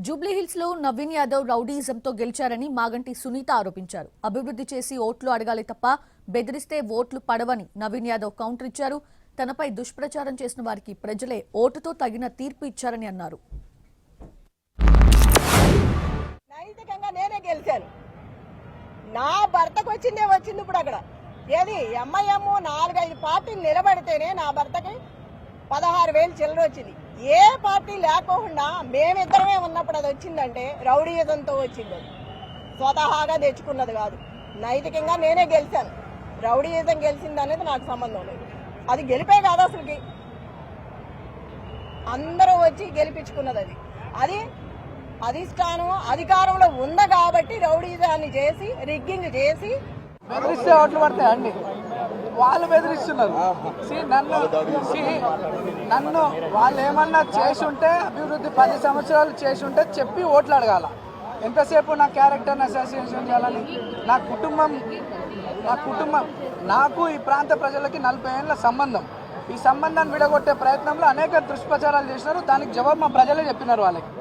జూబ్లీహిల్స్ లో నవీన్ యాదవ్ రౌడీయిజంతో గెలిచారని మాగంటి సునీత ఆరోపించారు. అభివృద్ధి చేసి ఓట్లు అడగాలి తప్ప బెదిరిస్తే ఓట్లు పడవని నవీన్ యాదవ్ కౌంటర్ ఇచ్చారు. తనపై దుష్ప్రచారం చేసిన వారికి ప్రజలే ఓటుతో తగిన తీర్పు ఇచ్చారని అన్నారు. నైతికంగా నేనే గెలిచాను. నా భర్తకు వచ్చింది ఇప్పుడు అక్కడ ఏది ఎంఐఎం 4-5 పార్టీలు నిలబడితేనే నా భర్తకి 16,000 చిల్లర వచ్చింది. ఏ పార్టీ లేకోకుండా మేమిద్దరమే ఉన్నప్పుడు అది వచ్చిందంటే రౌడీయిజంతో వచ్చింది. అది స్వతహాగా తెచ్చుకున్నది కాదు. నైతికంగా నేనే గెలిచాను. రౌడీయిజం గెలిచింది అనేది నాకు సంబంధం లేదు. అది గెలిపే కాదు, అసలుకి అందరూ వచ్చి గెలిపించుకున్నది. అది అధిష్టానం అధికారంలో ఉంది కాబట్టి రౌడీయిజాన్ని చేసి రిగ్గింగ్ చేసి బెదిరిస్తే ఓట్లు పడతాయండి. వాళ్ళు బెదిరిస్తున్నారు. నన్ను వాళ్ళు ఏమన్నా చేసుంటే అభివృద్ధి 10 సంవత్సరాలు చేసుంటే చెప్పి ఓట్లు అడగాల. ఎంతసేపు నా క్యారెక్టర్ని అసోసియేషన్ చేయాలని నా కుటుంబం నాకు ఈ ప్రాంత ప్రజలకి 40 ఏళ్ళ సంబంధం. ఈ సంబంధాన్ని విడగొట్టే ప్రయత్నంలో అనేక దుష్ప్రచారాలు చేసినారు. దానికి జవాబు మా ప్రజలే చెప్పినారు వాళ్ళకి.